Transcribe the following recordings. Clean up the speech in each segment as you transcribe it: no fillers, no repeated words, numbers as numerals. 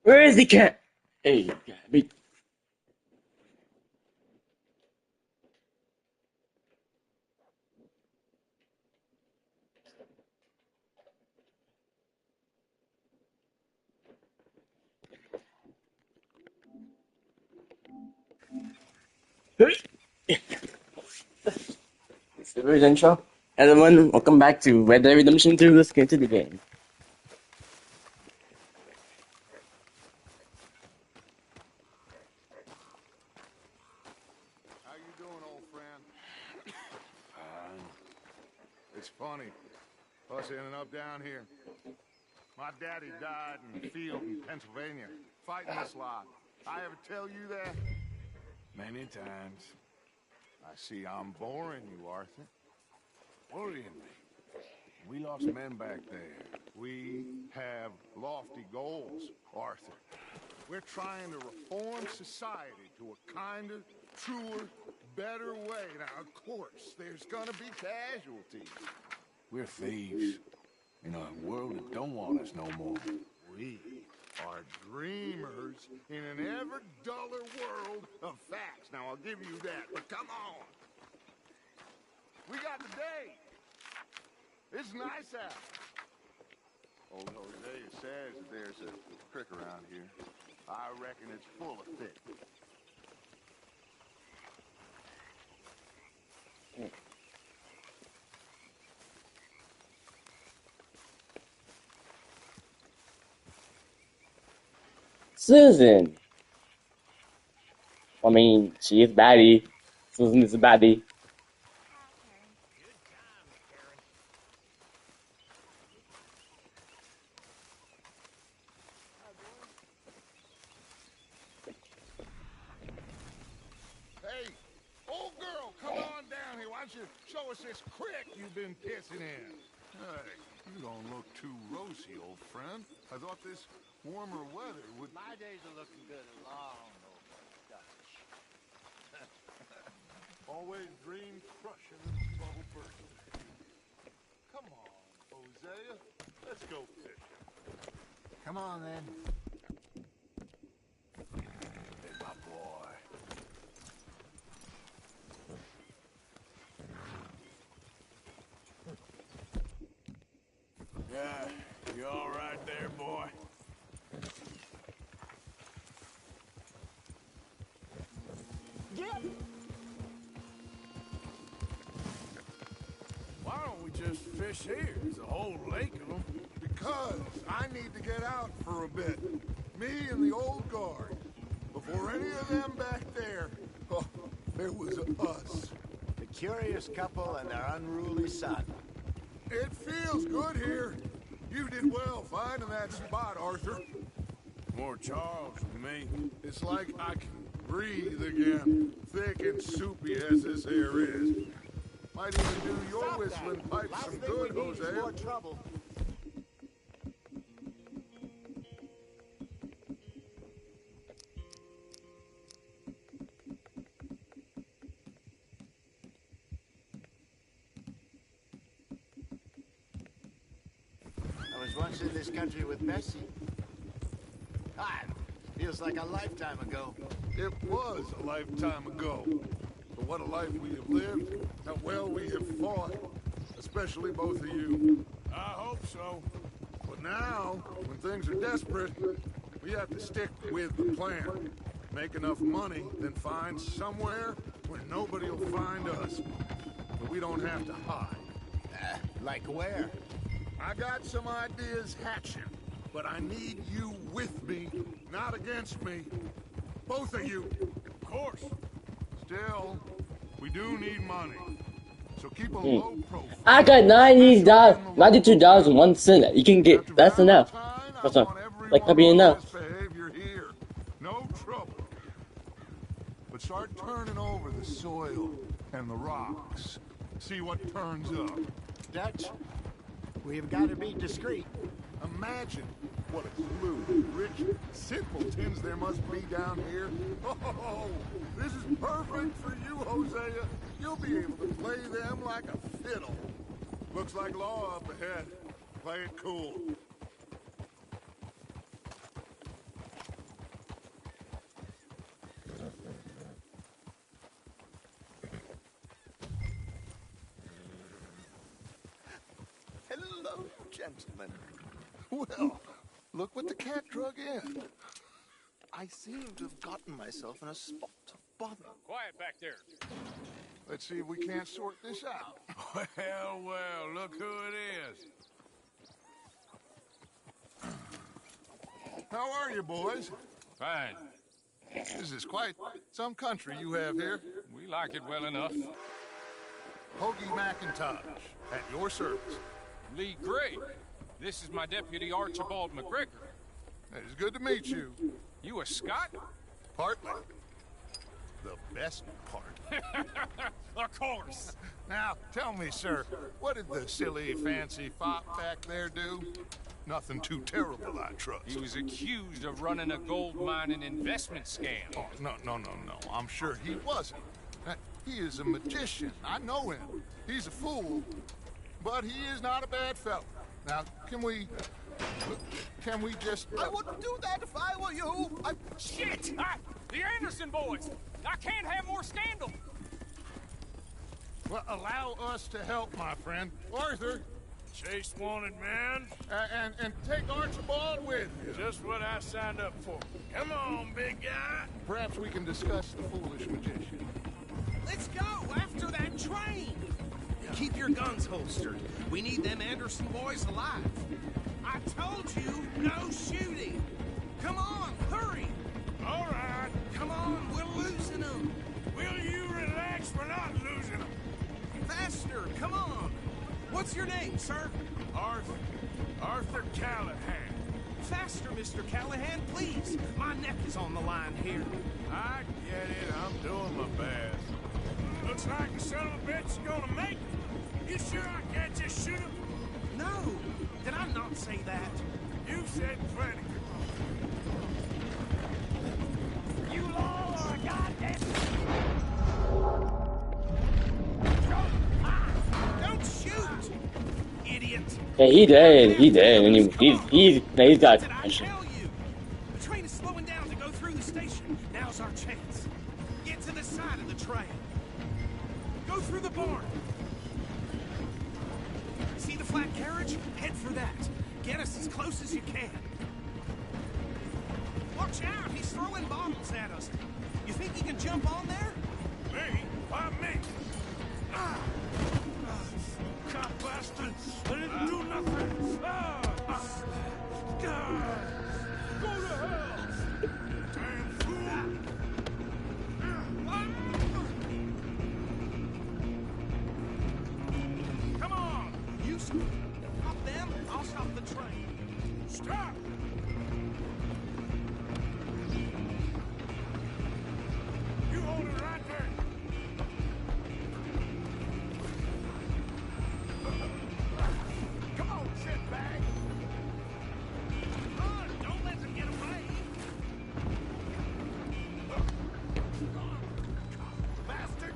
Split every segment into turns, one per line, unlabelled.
Where is the cat? Hey, Gabby. Super intro. Everyone, welcome back to Red Dead Redemption 2. Let's get to the game.
How you doing, old friend? It's funny, us ending up down here. My daddy died in the field in Pennsylvania, fighting this lot. I ever tell you that? Many times. I see I'm boring you, Arthur. Worrying me. We lost men back there. We have lofty goals, Arthur. We're trying to reform society to a kinder, truer, better way. Now, of course, there's gonna be casualties. We're thieves in a world that don't want us no more. We are dreamers in an ever duller world of facts. Now, I'll give you that, but come on. We got the day. It's nice out. Old Hosea says that there's a creek around here. I reckon it's full of fish.
Susan. I mean, she is baddie. Susan is a baddie.
Hey, old girl, come on down here. Why don't you show us this creek you've been pissing in? Hey, you don't look too rosy, old friend. I thought this warmer weather would...
My days are looking good along over Dutch.
Always dream crushing and bubble bursting. Come on, Hosea. Let's go fishing.
Come on, then.
Hey, my boy. Yeah, you all right there, boy?
Get!
Why don't we just fish here? There's a whole lake of them. Because I need to get out for a bit. Me and the old guard. Before any of them back there, oh, there was us.
The curious couple and their unruly son.
It feels good here. You did well finding that spot, Arthur. More Charles than me. It's like I can breathe again, thick and soupy as this air is. Might even do your
Stop
whistling
that.
pipes
Last
some
thing
good,
we need is
Hosea.
more trouble. I was once in this country with Bessie. God, feels like a lifetime ago.
It was a lifetime ago. But what a life we have lived, how well we have fought. Especially both of you. I hope so. But now, when things are desperate, we have to stick with the plan. Make enough money, then find somewhere where nobody will find us. But we don't have to hide.
Like where?
I got some ideas hatching, but I need you with me, not against me. Both of you. Of course. Still, we do need money. So keep a low profile.
I got $90, $92 and 1 cent. You can get, that's enough. That's not, like, not be enough.
Behavior here. No trouble. But start turning over the soil and the rocks. See what turns up.
Dutch, we've got to be discreet.
Imagine what a clue rich simpletons there must be down here. Oh, this is perfect for you, Hosea. You'll be able to play them like a fiddle. Looks like law up ahead. Play it cool. gentlemen. Well, look what the cat drug in. I seem to have gotten myself in a spot of bother.
Quiet back there.
Let's see if we can't sort this out.
Well, look who it is.
How are you, boys?
Fine.
This is quite some country you have here.
We like it well enough.
Hoagie McIntosh, at your service.
Lee Gray. This is my deputy Archibald McGregor.
It's good to meet you.
You a Scot?
Partly. The best part.
Of course.
Now, tell me, sir, what did the silly, fancy fop back there do? Nothing too terrible, I trust.
He was accused of running a gold mining investment scam.
Oh, no. I'm sure he wasn't. He is a magician. I know him. He's a fool, but he is not a bad fellow. Now, can we just...
I wouldn't do that if I were you.
Shit! The Anderson boys! I can't have more scandal!
Well, allow us to help, my friend. Arthur,
Chase wanted man.
and take Archibald with you.
Just what I signed up for. Come on, big guy.
Perhaps we can discuss the foolish magician.
Let's go after that train. Keep your guns holstered. We need them Anderson boys alive. I told you, no shooting. Come on, hurry.
All right.
Come on, we're losing them.
Will you relax? We're not losing them.
Faster, come on. What's your name, sir?
Arthur Callahan.
Faster, Mr. Callahan, please. My neck is on the line here.
I get it. I'm doing my best. Looks like the son of a bitch is gonna make it. You sure I can't just shoot him?
No, did I not say that?
You said plenty. You all are a goddamn...
Don't shoot! Idiot!
Yeah, he did, and he's got
Did I
attention.
tell you? The train is slowing down to go through the station. Now's our chance. Get to the side of the train. Go through the barn. See the flat carriage? Head for that. Get us as close as you can. Watch out! He's throwing bottles at us. You think he can jump on there?
Me? Why me? Cop bastard! I didn't do nothing! Go to hell! Damn fool! Come on!
You stop them, I'll stop the train.
Stop! You hold it right there! Come on, shitbag! Run! Don't let them get away! Bastard!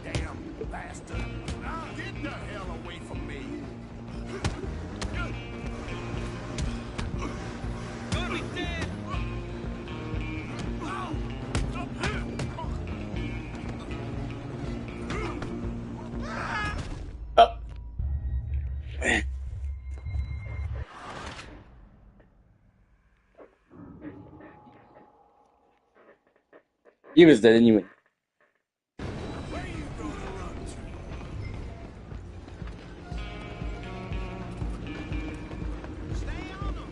Damn bastard! Now get the hell away from me! Gonna be dead!
Oh. He was dead anyway.
Where you gonna run to?
Stay on them.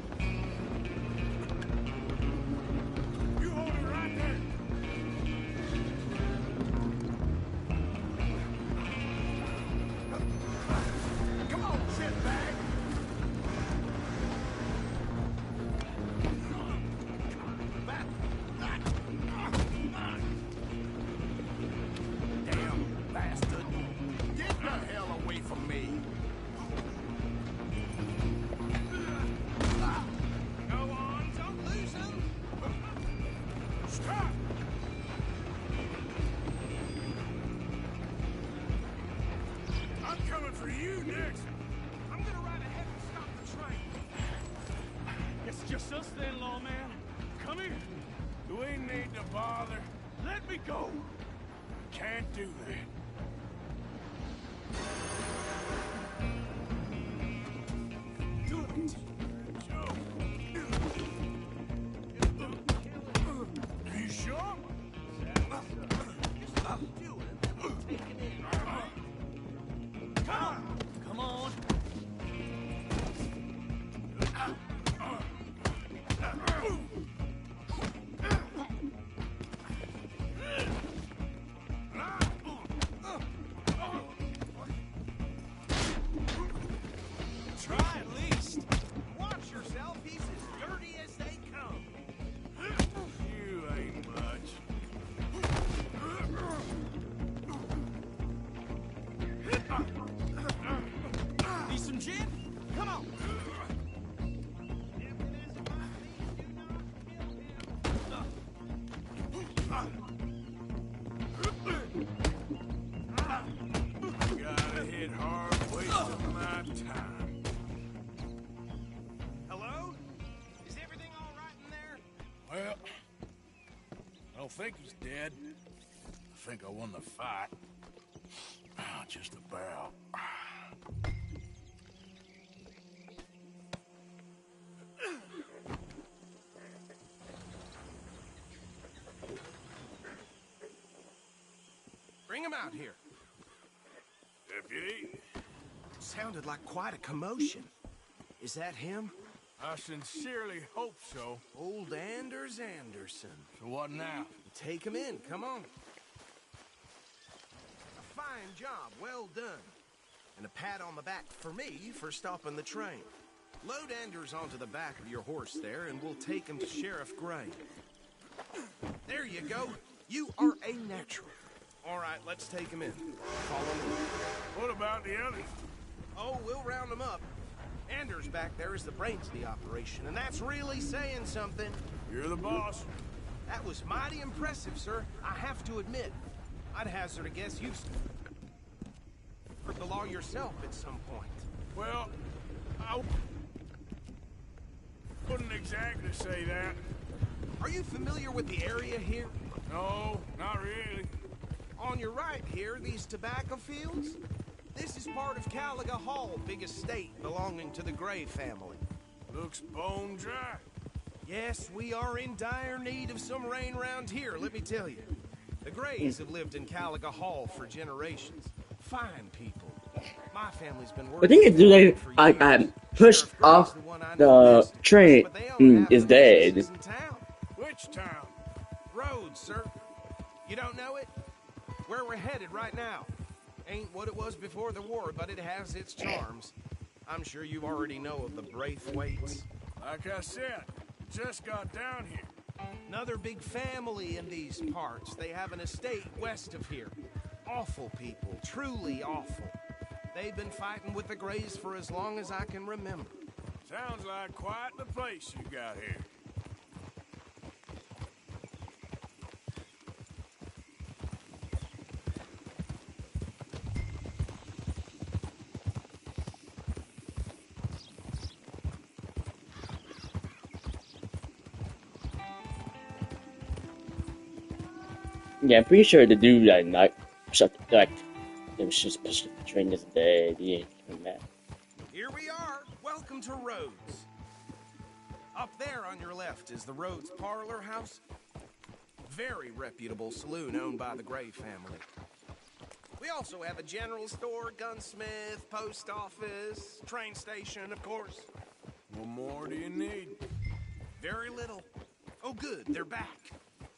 You hold it right there! Come on, shitbag! Damn bastard! Get the hell away from me! Go on,
Don't lose them.
stop! I'm coming for you next!
I'm gonna ride ahead and stop the train.
It's just us then, lawman. Come here. We need to bother. Let me go. Can't do that.
Jim? Come on.
Gotta hit hard, wasting my time.
Hello? Is everything all right in there?
Well, I don't think he's dead. I think I won the fight. Just about.
Bring him out here.
Deputy,
Sounded like quite a commotion. Is that him?
I sincerely hope so.
Old Anders Anderson.
So what now?
Take him in, come on. A fine job, well done. And a pat on the back for me for stopping the train. Load Anders onto the back of your horse there, and we'll take him to Sheriff Gray. There you go. You are a natural. All right, let's take him in. Follow me.
What about the others?
Oh, we'll round them up. Anders back there is the brains of the operation, and that's really saying something.
You're the boss.
That was mighty impressive, sir. I have to admit. I'd hazard a guess you've heard the law yourself at some point.
Well, I wouldn't exactly say that.
Are you familiar with the area here?
No, not really.
On your right here, these tobacco fields? This is part of Caliga Hall, big estate belonging to the Gray family.
Looks bone dry.
Yes, we are in dire need of some rain round here, let me tell you. The Grays have lived in Caliga Hall for generations. Fine people. My family's been
I
working
think it's like
for
I
years.
got pushed
Sheriff Gray's
off
the one I know
the
best,
train
but they only have
is
the
dead.
businesses in town.
Which town?
Rhodes, sir. You don't know it? Where we're headed right now. Ain't what it was before the war, but it has its charms. I'm sure you already know of the Braithwaites.
Like I said, just got down here.
Another big family in these parts. They have an estate west of here. Awful people, truly awful. They've been fighting with the Grays for as long as I can remember.
Sounds like quite the place you got here.
Yeah, I'm pretty sure the dude that like it was just pushed the train is dead. He ain't coming back.
Here we are. Welcome to Rhodes. Up there on your left is the Rhodes Parlor House. Very reputable saloon owned by the Gray family. We also have a general store, gunsmith, post office, train station, of course.
What more do you need?
Very little. Oh, good, they're back.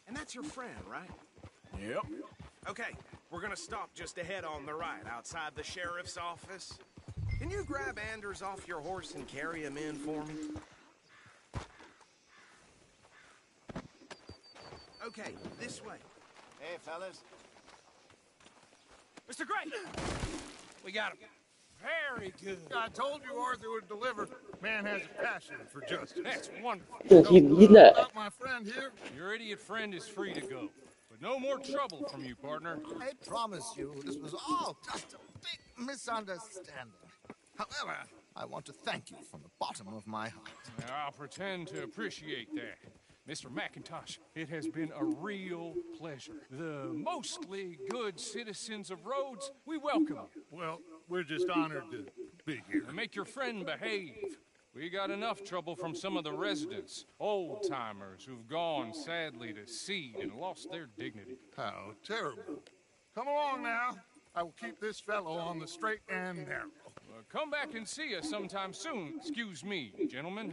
And that's your friend, right?
Yep.
Okay, we're gonna stop just ahead on the right, outside the sheriff's office. Can you grab Anders off your horse and carry him in for me? Okay, this way.
Hey, fellas.
Mr. Gray! We got him.
Very good.
I told you Arthur would deliver. Man has a passion for justice.
That's wonderful.
He's not.
About my friend here,
Your idiot friend is free to go. But no more trouble from you, partner.
I promise you, this was all just a big misunderstanding. However, I want to thank you from the bottom of my heart.
Now, I'll pretend to appreciate that. Mr. McIntosh, it has been a real pleasure. The mostly good citizens of Rhodes, we welcome you.
well, we're just honored to be here.
And make your friend behave. We got enough trouble from some of the residents, old-timers who've gone, sadly, to seed and lost their dignity.
How terrible. Come along now. I will keep this fellow on the straight and narrow.
Come back and see us sometime soon. Excuse me, gentlemen.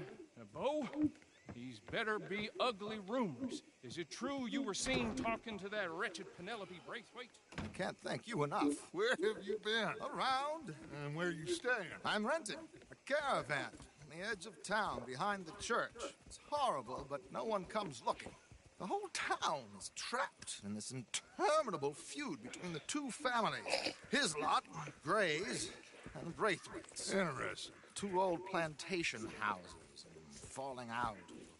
Bo, these better be ugly rumors. Is it true you were seen talking to that wretched Penelope Braithwaite?
I can't thank you enough.
Where have you been?
Around,
And where you staying?
I'm renting a caravan on the edge of town behind the church. It's horrible, but no one comes looking. The whole town is trapped in this interminable feud between the two families. His lot, Gray's, and Braithwaites.
Interesting.
2 old plantation houses, and falling out,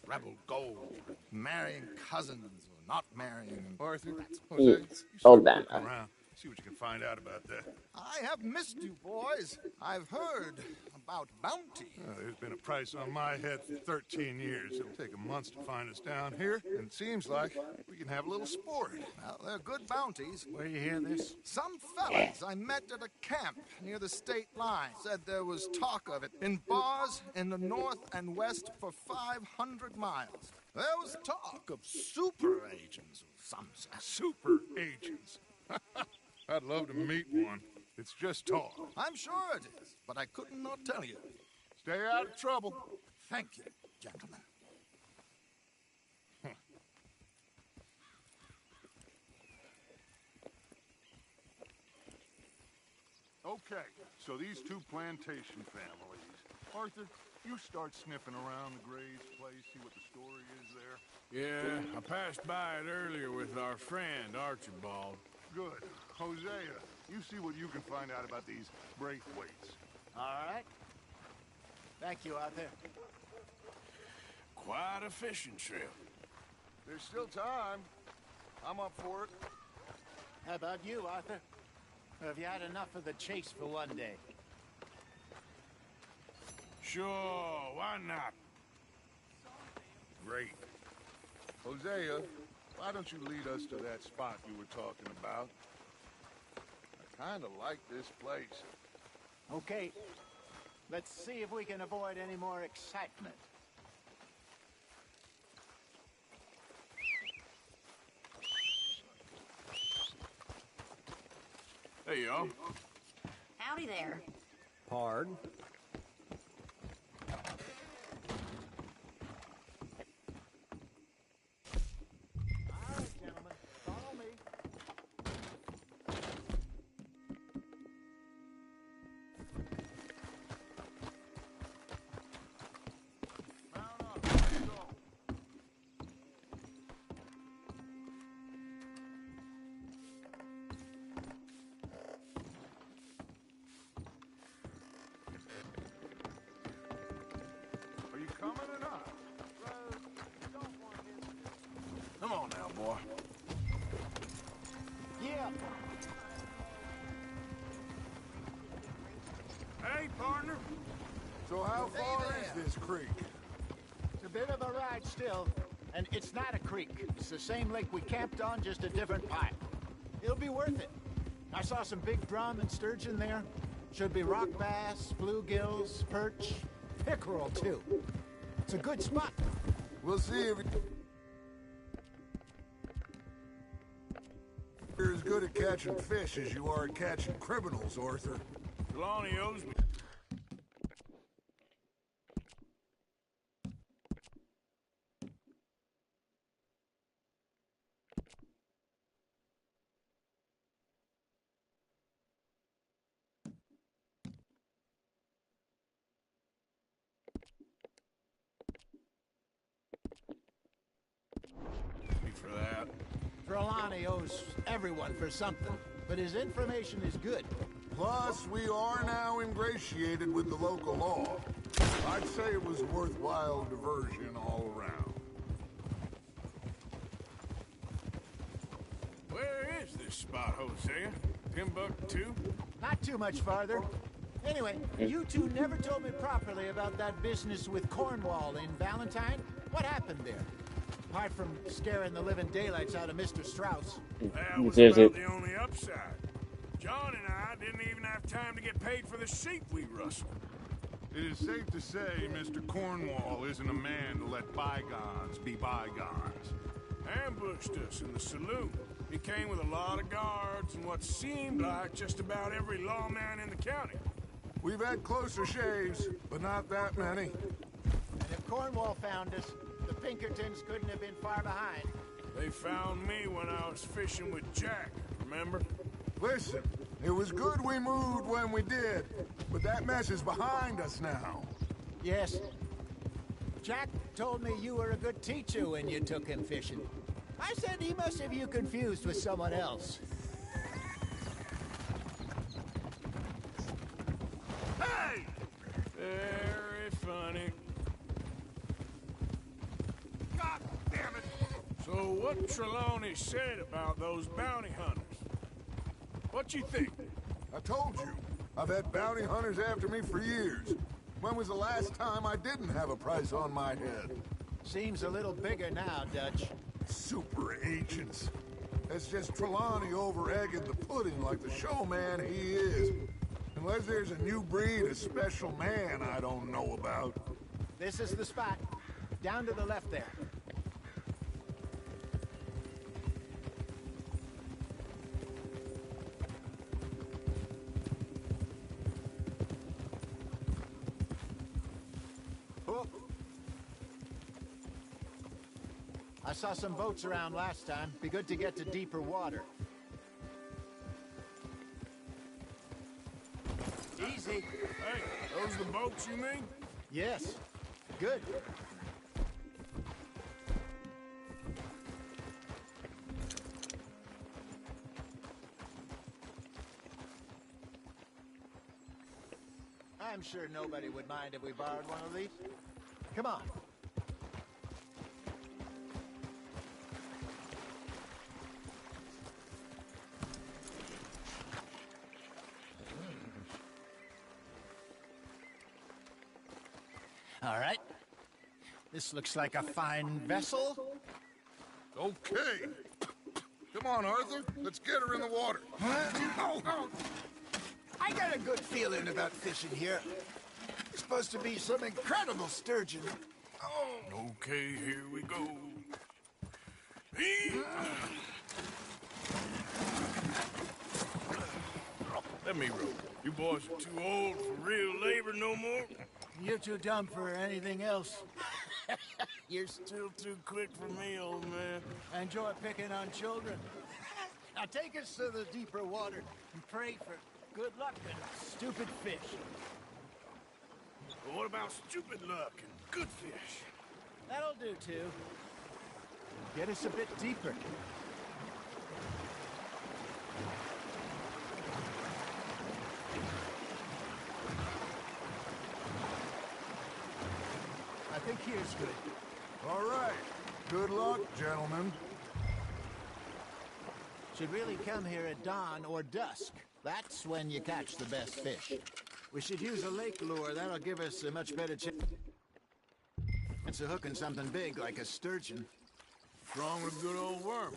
rebel gold, marrying cousins or not marrying.
Arthur,
He
Jose,
is
you start
Alabama.
looking around. See what you can find out about that.
I have missed you, boys. I've heard about bounty.
There's been a price on my head for 13 years. It'll take 'em months to find us down here, and it seems like we can have a little sport.
Well, they're good bounties.
Where you hear this?
Some fellas I met at a camp near the state line said there was talk of it in bars in the north and west for 500 miles. There was talk of super agents of some sort.
Super agents. I'd love to meet one. It's just talk.
I'm sure it is, but I couldn't not tell you.
Stay out of trouble.
Thank you, gentlemen.
Okay, so these 2 plantation families. Arthur, you start sniffing around the Gray's place, see what the story is there.
Yeah, I passed by it earlier with our friend, Archibald.
Good. Hosea, you see what you can find out about these Braithwaites.
All right. Thank you, Arthur.
Quite a fishing trip.
There's still time. I'm up for it.
How about you, Arthur? Or have you had enough of the chase for one day?
Sure, why not?
Great. Hosea, why don't you lead us to that spot you were talking about? I kind of like this place.
Okay. Let's see if we can avoid any more excitement.
There you are.
Howdy there.
Pard.
All right, gentlemen. Follow me.
Mount up, let's go. Are you coming or not? Come on now, boy.
Yeah.
Hey, partner.
So how far
there.
is this creek?
It's a bit of a ride still. And it's not a creek. It's the same lake we camped on, just a different pipe. It'll be worth it. I saw some big drum and sturgeon there. Should be rock bass, bluegills, perch, pickerel too. It's a good spot.
We'll see if you're as good at catching fish as you are at catching criminals, Arthur.
Trelawney owes me. For that.
Trelawney owes everyone for something, but his information is good.
Plus, we are now ingratiated with the local law. I'd say it was a worthwhile diversion all around.
Where is this spot, Hosea? Timbuktu?
Not too much farther. Anyway, you two never told me properly about that business with Cornwall in Valentine. What happened there? Apart from scaring the living daylights out of Mr. Strauss.
That was
There's
about
it.
the only upside. John and I didn't even have time to get paid for the sheep we rustled.
It is safe to say Mr. Cornwall isn't a man to let bygones be bygones.
Ambushed us in the saloon. He came with a lot of guards and what seemed like just about every lawman in the county.
We've had closer shaves, but not that many.
And if Cornwall found us, the Pinkertons couldn't have been far behind.
They found me when I was fishing with Jack, remember?
Listen, it was good we moved when we did, but that mess is behind us now.
Yes. Jack told me you were a good teacher when you took him fishing. I said he must have you confused with someone else.
Hey!
Very funny.
God damn it!
So what Trelawney said about those bounty hunters? What you think?
I told you, I've had bounty hunters after me for years. When was the last time I didn't have a price on my head?
Seems a little bigger now, Dutch.
Super agents. It's just Trelawney over-egging the pudding like the showman he is. Unless there's a new breed of special man I don't know about.
This is the spot. Down to the left there. Oh. I saw some boats around last time. Be good to get to deeper water. Easy.
Hey, those the boats you mean?
Yes. Good. I'm sure nobody would mind if we borrowed one of these. Come on. All right. This looks like a fine vessel.
Okay. Come on, Arthur. Let's get her in the water.
Oh. I got a good feeling about fishing here. It's supposed to be some incredible sturgeon. Oh.
Okay, here we go. Let me row. You boys are too old for real labor no more.
You're too dumb for anything else.
You're still too quick for me, old man.
Enjoy picking on children. Now take us to the deeper water and pray for good luck and stupid fish.
But what about stupid luck and good fish?
That'll do, too. Get us a bit deeper. I think here's good.
All right. Good luck, gentlemen.
Should really come here at dawn or dusk. That's when you catch the best fish. We should use a lake lure. That'll give us a much better chance of hooking something big like a sturgeon.
What's wrong with a good old worm?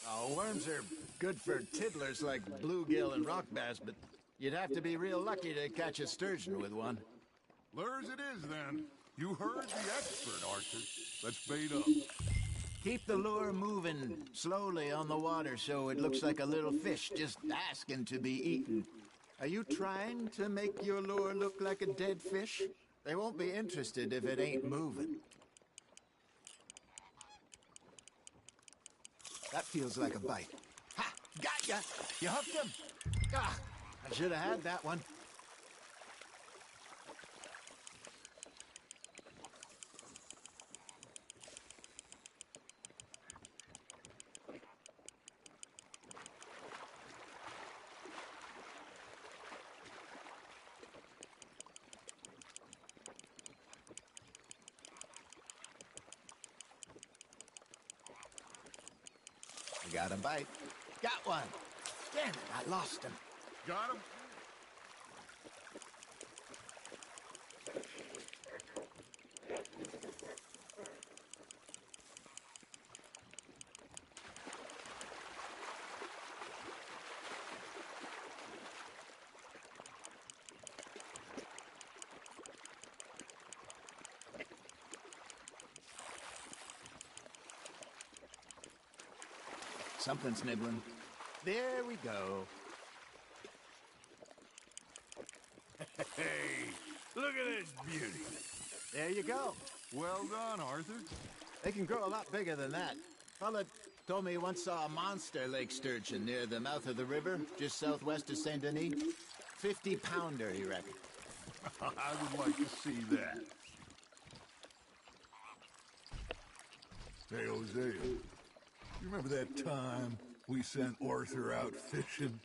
Oh, worms are good for tiddlers like bluegill and rock bass, but you'd have to be real lucky to catch a sturgeon with one.
Lures it is, then. You heard the expert, Arthur. Let's bait up.
Keep the lure moving slowly on the water so it looks like a little fish just asking to be eaten. Are you trying to make your lure look like a dead fish? They won't be interested if it ain't moving. That feels like a bite. Ha! Got ya! You hooked him! Ah! I should have had that one. Got a bite. Got one. Damn it, I lost him.
Got him?
Something's nibbling. There we go.
Hey, look at this beauty.
There you go.
Well done, Arthur.
They can grow a lot bigger than that. Fella told me he once saw a monster lake sturgeon near the mouth of the river, just southwest of Saint Denis. 50-pounder, he reckoned.
I would like to see that.
Hey, Hosea. You remember that time we sent Arthur out fishing?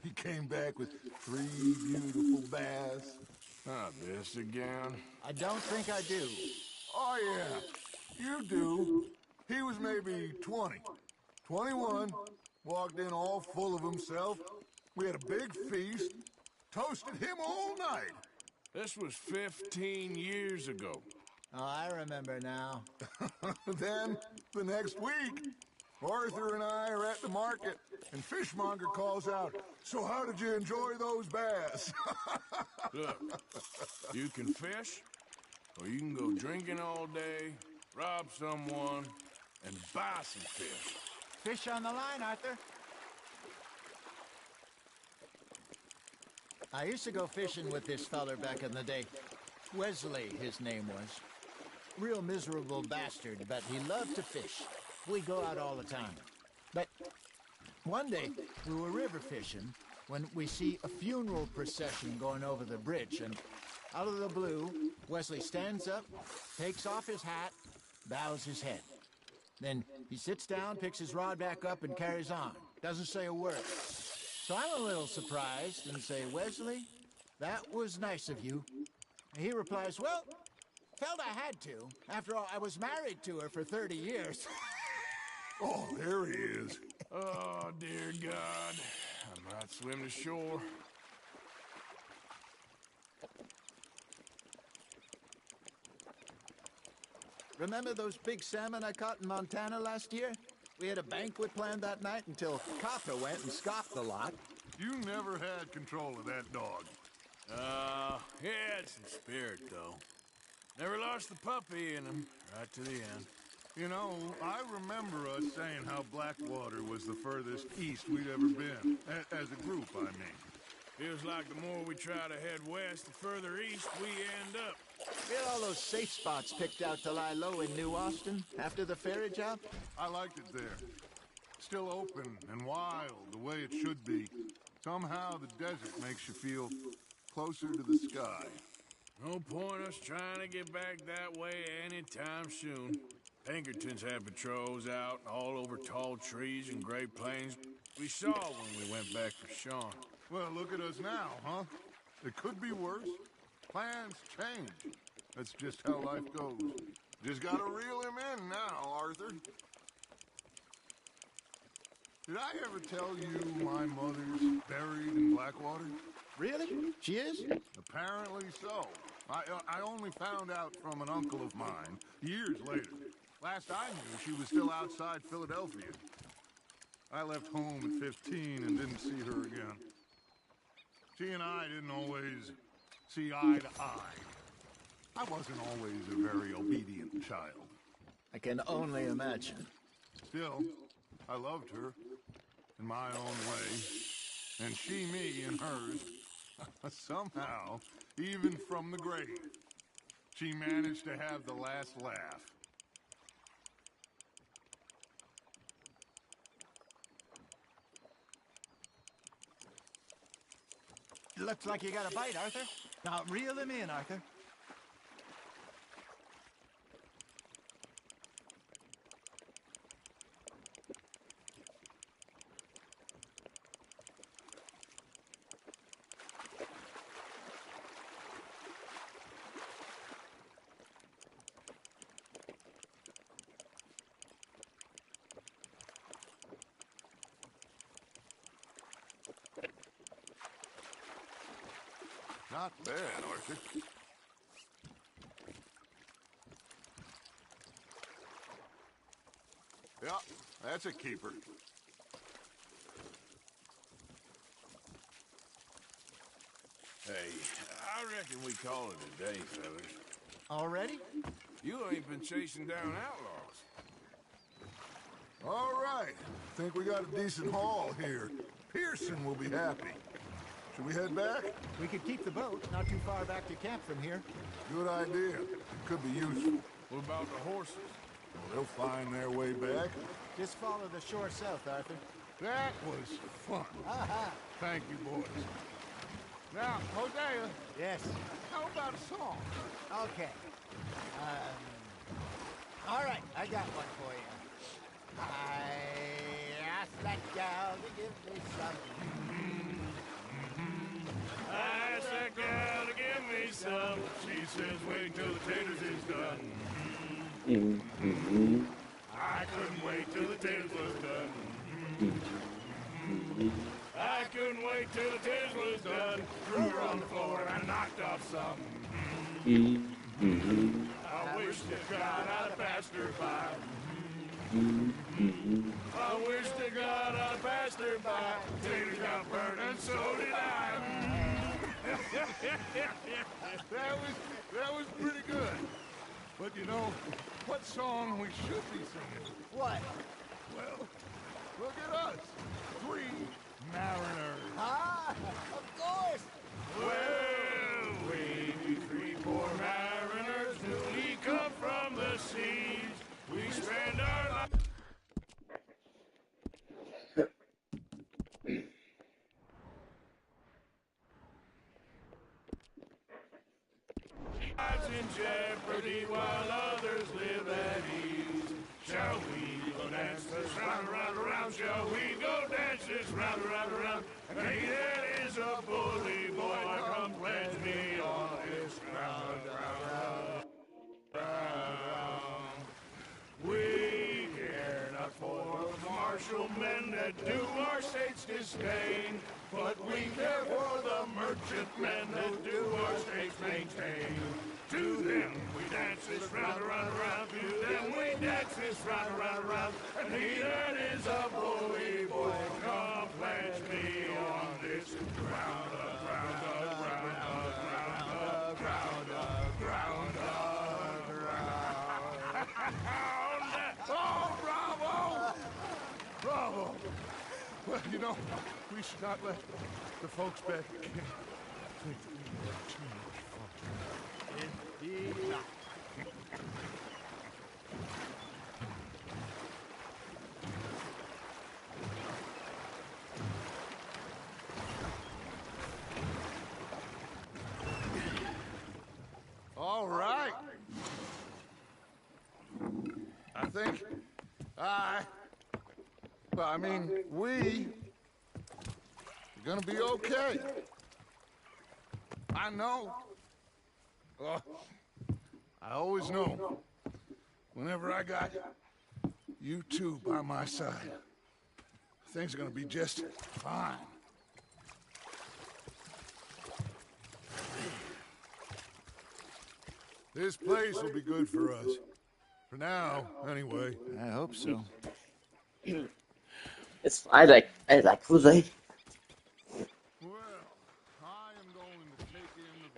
He came back with 3 beautiful bass.
Not this again.
I don't think I do.
Oh, yeah, you do. He was maybe 20, 21, walked in all full of himself. We had a big feast, toasted him all night.
This was 15 years ago.
Oh, I remember now.
Then, the next week, Arthur and I are at the market, and Fishmonger calls out, "So how did you enjoy those bass?"
Look, you can fish, or you can go drinking all day, rob someone, and buy some fish.
Fish on the line, Arthur. I used to go fishing with this feller back in the day. Wesley, his name was. Real miserable bastard, but he loved to fish. We go out all the time. But one day, we were river fishing when we see a funeral procession going over the bridge, and out of the blue, Wesley stands up, takes off his hat, bows his head. Then he sits down, picks his rod back up, and carries on. Doesn't say a word. So I'm a little surprised and say, "Wesley, that was nice of you." And he replies, "Well, felt I had to. After all, I was married to her for 30 years.
Oh, there he is.
Oh, dear God. I might swim to shore.
Remember those big salmon I caught in Montana last year? We had a banquet planned that night until Copper went and scoffed a lot.
You never had control of that dog.
He had some spirit, though. Never lost the puppy in him, right to the end.
You know, I remember us saying how Blackwater was the furthest east we'd ever been. As a group, I mean.
Feels like the more we try to head west, the further east we end up.
We had all those safe spots picked out to lie low in New Austin after the ferry job.
I liked it there. Still open and wild, the way it should be. Somehow the desert makes you feel closer to the sky.
No point us trying to get back that way anytime soon. Pinkertons had patrols out all over tall trees and Great Plains. We saw when we went back for Sean.
Well, look at us now, huh? It could be worse. Plans change. That's just how life goes. Just gotta reel him in now, Arthur. Did I ever tell you my mother's buried in Blackwater?
Really? She is?
Apparently so. I only found out from an uncle of mine years later. Last I knew, she was still outside Philadelphia. I left home at 15 and didn't see her again. She and I didn't always see eye to eye. I wasn't always a very obedient child.
I can only imagine.
Still, I loved her in my own way, and she me in hers. Somehow, even from the grave, she managed to have the last laugh.
Looks like you got a bite, Arthur. Now reel him in, Arthur.
Not bad, Arthur. Yeah, that's a keeper.
Hey, I reckon we call it a day, fellas.
Already?
You ain't been chasing down outlaws.
All right. Think we got a decent haul here. Pearson will be happy. Should we head back?
We could keep the boat not too far back to camp from here.
Good idea. It could be useful.
What about the horses?
Well, they'll find their way back.
Just follow the shore south, Arthur.
That was fun.
Aha!
Thank you, boys. Now, Hosea,
Yes.
how about a song?
Okay. All right, I got one for you. I asked that gal to give me some
I asked that gal to give me some. She says, wait till the taters is done. I couldn't wait till the taters was done. I couldn't wait till the taters was done. Threw her on the floor and I knocked off some. I wish to God I'd passed her by. I wish to God I'd passed her by. Taters got burned and so did I.
That was pretty good. But you know, what song we should be singing?
What?
Well, look at us. 3 mariners.
Ah, of course.
Well, we 3 poor mariners, newly come from the seas. We spend our lives. In jeopardy while others live at ease. Shall we go dance this round, around, around? Shall we go dance this round, around, around? And he that is a bully boy, come pledge me on this round, round, round. We care not for the martial men that do our state's disdain, but we care for the merchant men that do our state's maintain. To them we dance this round, around, around. To them we dance this round, around, around. And he that is a bully boy, come pledge me on this ground, ground, ground, ground, ground, ground, ground.
Oh, bravo! Bravo! Well, you know, we should not let the folks back again think that we had too much fun.
Indeed not.
All right. I think we're gonna be okay. I know. Oh, I always know. Whenever I got you two by my side, things are gonna be just fine. This place will be good for us. For now, anyway.
I hope so.
It's I like Jose.
Well, I am going to take in the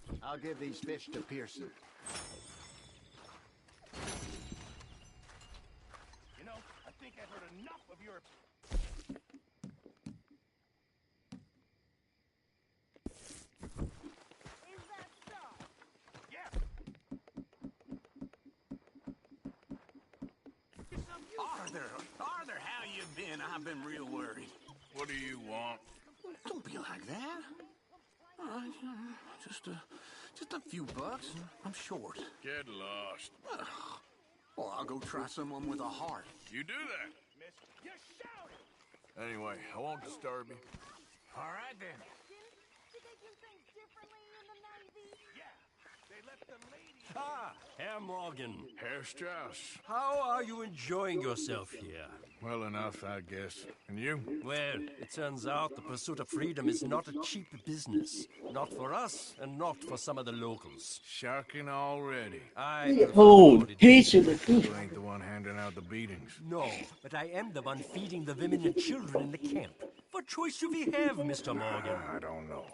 beer.
I'll give these fish to Pearson.
You know, I think I've heard enough of your...
Is that so?
Yeah. Arthur, how you been? I've been real worried.
What do you want?
Don't be like that. Just a few bucks. I'm short.
Get lost.
Well, I'll go try someone with a heart.
You do that.
You shouted!
Anyway, I won't disturb you.
All right, then.
Did they do things differently in the Navy?
Yeah, they left the lady...
Ah, Herr Morgan.
Herr Strauss.
How are you enjoying yourself here?
Well enough, I guess. And you?
Well, it turns out the pursuit of freedom is not a cheap business. Not for us, and not for some of the locals.
Sharking already.
Oh, Peter the
You ain't the one handing out the beatings.
No, but I am the one feeding the women and children in the camp. What choice do we have, Mr. Morgan?
I don't know.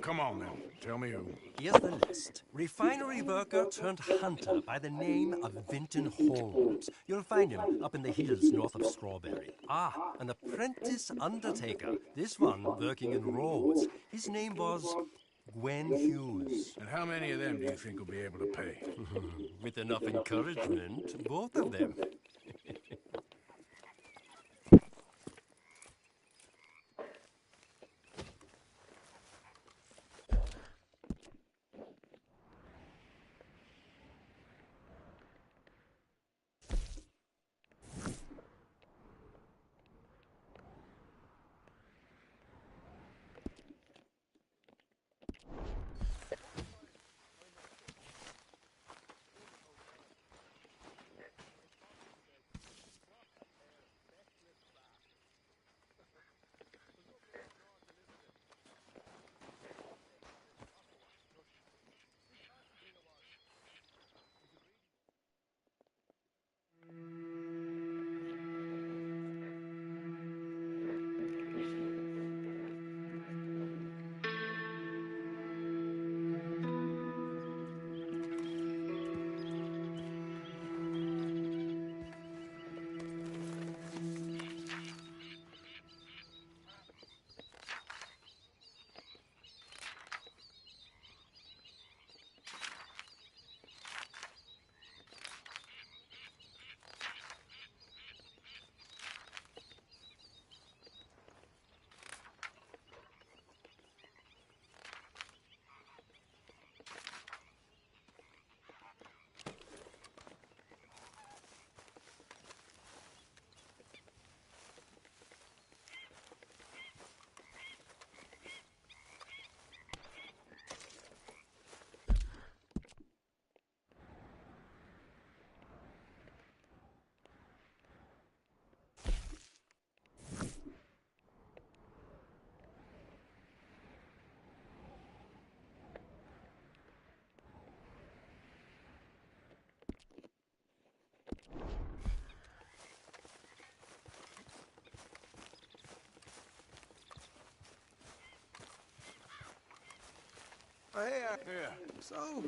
Come on, then. Tell me who.
Here's the list. Refinery worker turned hunter by the name of Vinton Holmes. You'll find him up in the hills north of Strawberry. Ah, an apprentice undertaker. This one working in Rhodes. His name was Gwen Hughes.
And how many of them do you think will be able to pay?
With enough encouragement, both of them.
Yeah.
So,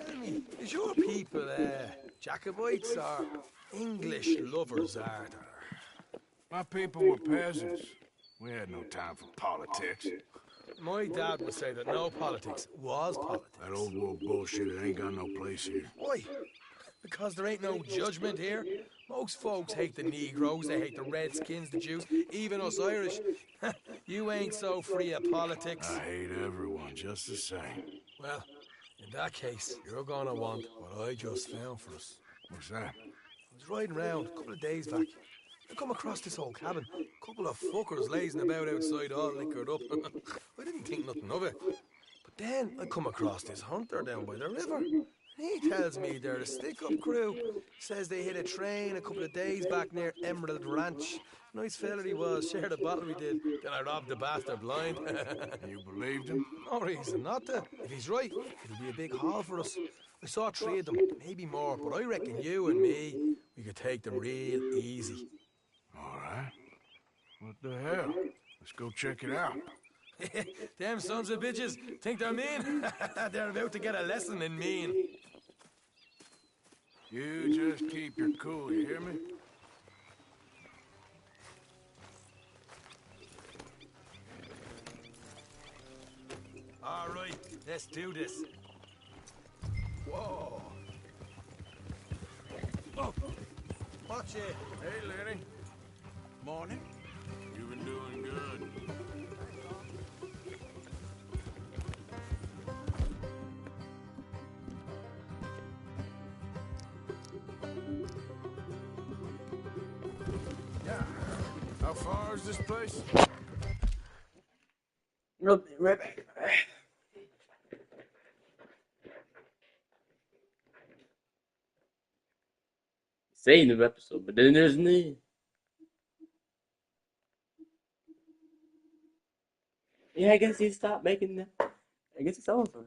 tell me, is your people, Jacobites or English lovers, are there?
My people were peasants. We had no time for politics.
My dad would say that no politics was politics.
That old world bullshit, it ain't got no place here.
Why? Because there ain't no judgment here. Most folks hate the Negroes, they hate the Redskins, the Jews, even us Irish. You ain't so free of politics.
I hate everyone just the same.
Well, in that case, you're gonna want what I just found for us.
What's that?
I was riding around a couple of days back. I come across this old cabin. A couple of fuckers lazing about outside all liquored up. I didn't think nothing of it. But then I come across this hunter down by the river. He tells me they're a stick-up crew. Says they hit a train a couple of days back near Emerald Ranch. Nice fella he was, shared a bottle we did. Then I robbed the bastard blind.
You believed him?
No reason not to. If he's right, it'll be a big haul for us. I saw 3 of them, maybe more, but I reckon you and me, we could take them real easy.
All right. What the hell? Let's go check it out.
Them sons of bitches think they're mean. They're about to get a lesson in mean.
You just keep your cool, you hear me?
All right, let's do this. Whoa. Oh, watch it.
Hey, Lenny.
Morning.
You've been doing good. Yeah. How far is this place?
Right back. Say in the episode, but then there's me. Yeah, I guess he stopped making them. I guess it's over.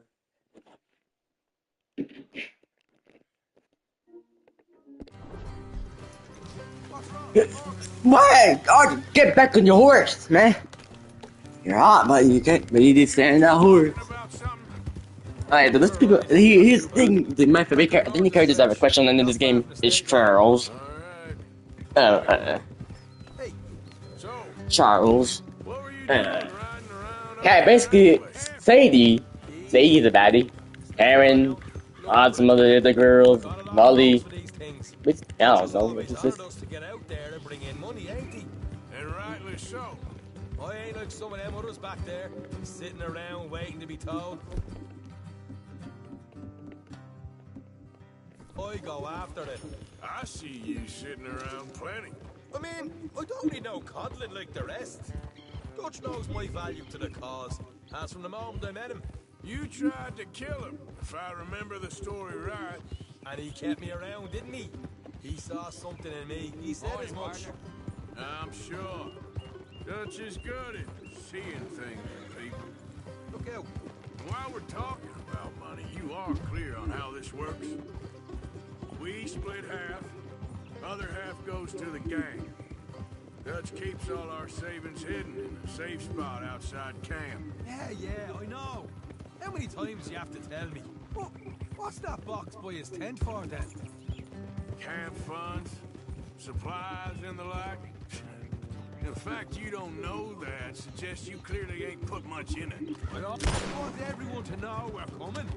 What? Oh, get back on your horse, man. You're hot, but you can't. But you did stand on that horse. Alright, but let's keep it. Here's the thing. My favorite character. The only characters I have a question on in this game is Charles. Charles. Yeah, basically, Sadie. Sadie's a baddie. Aaron. Some other girls. Molly. I don't know. What's this?
And rightly so.
I ain't like some of them others back there, sitting around waiting to be told. I go after it.
I see you sitting around plenty.
I mean, I don't need no coddling like the rest. Dutch knows my value to the cause, as from the moment I met him.
You tried to kill him, if I remember the story right.
And he kept me around, didn't he? He saw something in me. He said as much.
I'm sure. Dutch is good at seeing things in people.
Look out.
While we're talking about money, you are clear on how this works. We split half, other half goes to the gang. Dutch keeps all our savings hidden in a safe spot outside camp.
Yeah, I know. How many times do you have to tell me? What's that box by his tent for then?
Camp funds, supplies and the like. The fact you don't know that suggests you clearly ain't put much in it.
I want everyone to know we're coming.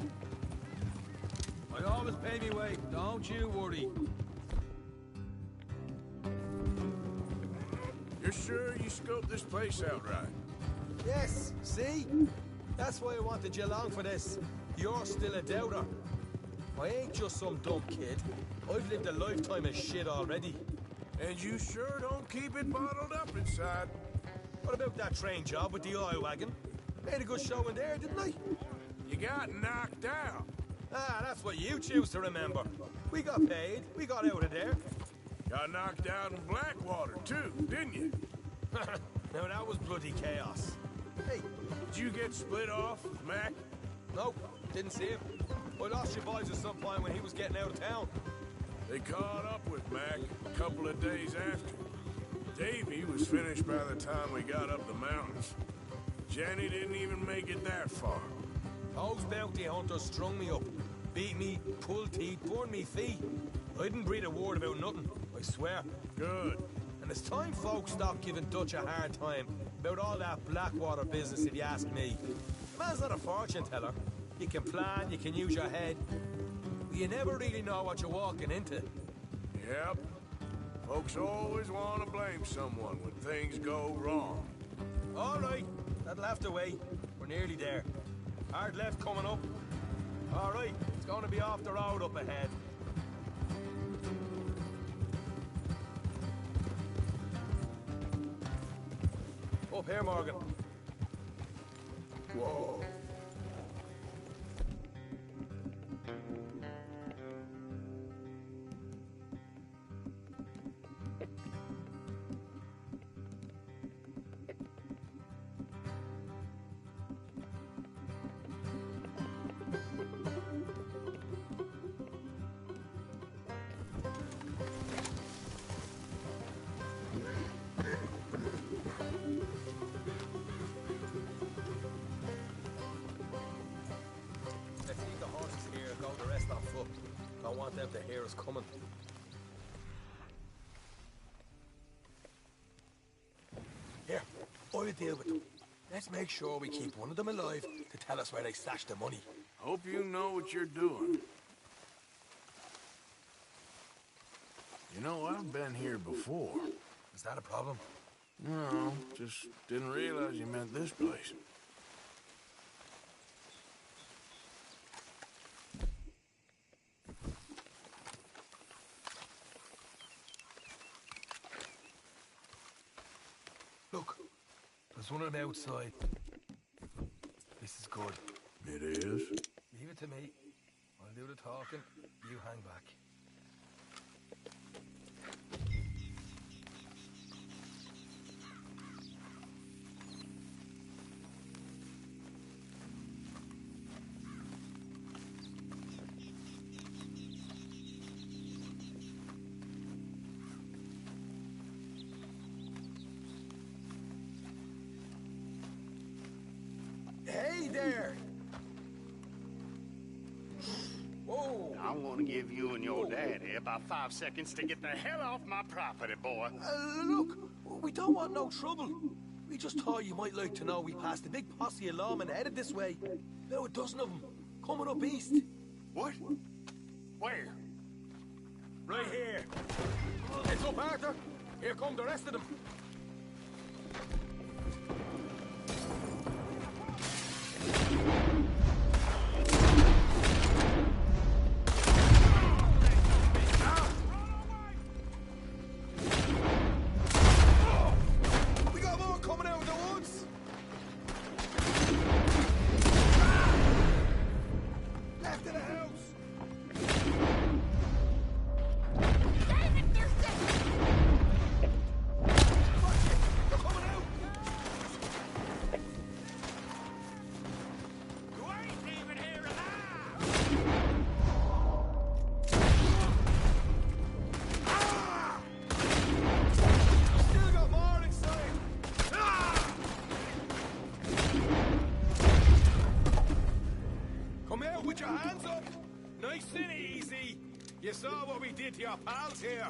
I always pay me way, don't you worry.
You're sure you scoped this place out right?
Yes, see? That's why I wanted you along for this. You're still a doubter. I ain't just some dumb kid. I've lived a lifetime of shit already.
And you sure don't keep it bottled up inside.
What about that train job with the oil wagon? Made a good show in there, didn't I?
You got knocked out.
Ah, that's what you choose to remember. We got paid. We got out of there.
Got knocked out in Blackwater, too, didn't you?
Now, that was bloody chaos. Hey,
did you get split off with Mac?
Nope, didn't see him. I lost your boys at some point when he was getting out of town.
They caught up with Mac a couple of days after. Davy was finished by the time we got up the mountains. Jenny didn't even make it that far.
Those bounty hunters strung me up. Beat me, pulled teeth, burned me feet. I didn't breathe a word about nothing, I swear.
Good.
And it's time folks stop giving Dutch a hard time about all that Blackwater business, if you ask me. Man's not a fortune teller. You can plan, you can use your head. But you never really know what you're walking into.
Yep. Folks always want to blame someone when things go wrong.
All right, that'll have to wait. We're nearly there. Hard left coming up. All right, it's going to be off the road up ahead. Up here, Morgan.
Whoa.
Let's leave the horses here and go the rest on foot. Don't want them to hear us coming. Here, I'll deal with them. Let's make sure we keep one of them alive to tell us where they stashed the money.
Hope you know what you're doing. You know, I've been here before.
Is that a problem?
No, just didn't realize you meant this place.
Look, there's one of them outside. This is good.
It is?
Leave it to me. I'll do the talking. You hang back. Hey there! Whoa!
I want to give you and your daddy about 5 seconds to get the hell off my property, boy.
Look, we don't want no trouble. We just thought you might like to know we passed a big posse of lawmen headed this way. About a dozen of them, coming up east.
What? Where?
Right here. Heads up, Arthur. Here come the rest of them. We got more coming out of the woods. Left of the house.
David, they're sick!
Watch it. They're coming out.
You ain't even here alive!
Still got more inside. Come out with your hands up. Nice and easy. You saw what we did to your pals here.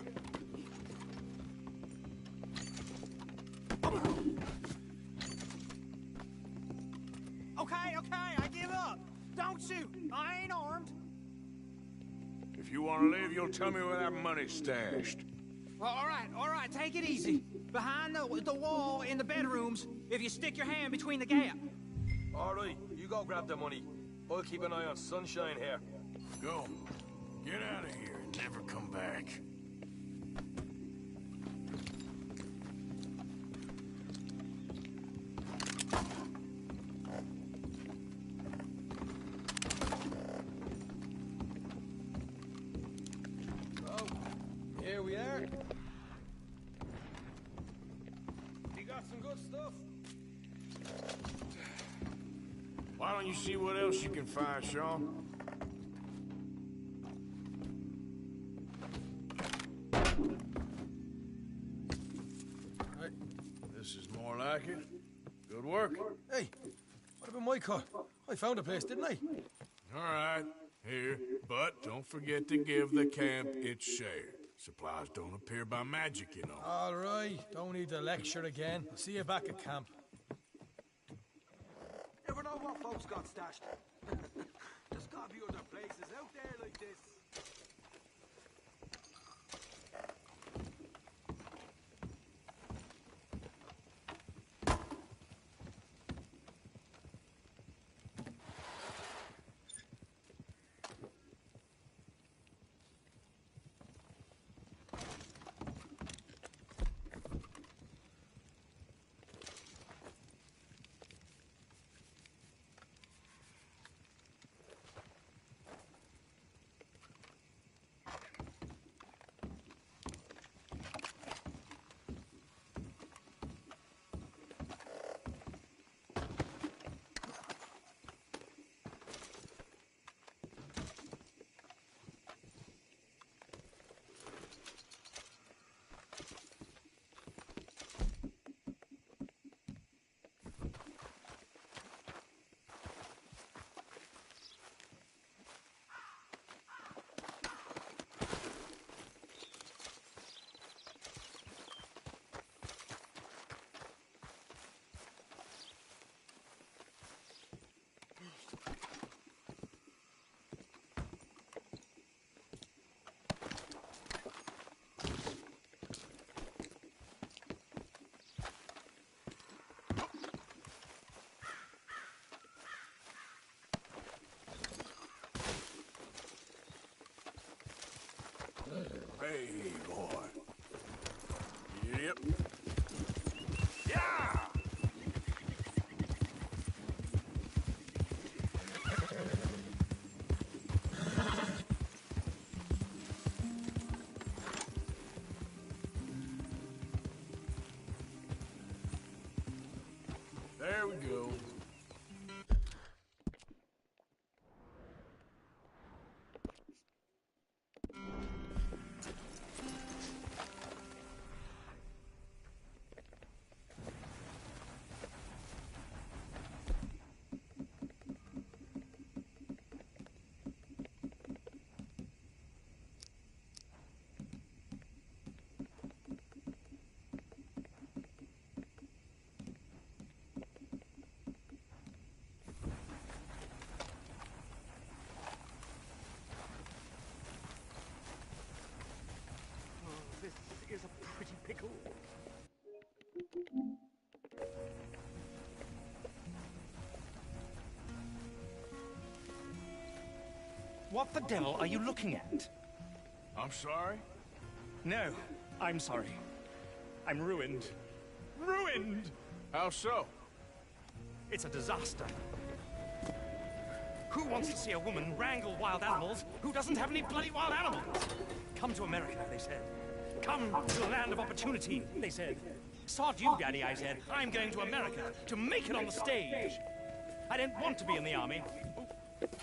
Okay, I give up. Don't shoot. I ain't armed.
If you want to live, you'll tell me where that money's stashed.
Well, all right, take it easy. Behind the wall in the bedrooms, if you stick your hand between the gap.
All right, you go grab the money. I'll keep an eye on Sunshine here.
Go. Get out of here and never come back.
Oh, here we are. You got some good stuff.
Why don't you see what else you can find, Sean? This is more like it. Good work.
Hey, what about my car? I found a place, didn't I?
All right, here. But don't forget to give the camp its share. Supplies don't appear by magic, you know.
All right, don't need the lecture again. I'll see you back at camp.
Never know what folks got stashed. There's gotta be other places out there like this.
Hey, boy. Yep. Yeah! There we go.
Is a pretty pickle. What the devil are you looking at?
I'm sorry?
No, I'm sorry. I'm ruined. Ruined!
How so?
It's a disaster. Who wants to see a woman wrangle wild animals who doesn't have any bloody wild animals? Come to America, they said. Come to the land of opportunity, they said. Sod you, Daddy, I said. I'm going to America to make it on the stage. I didn't want to be in the army.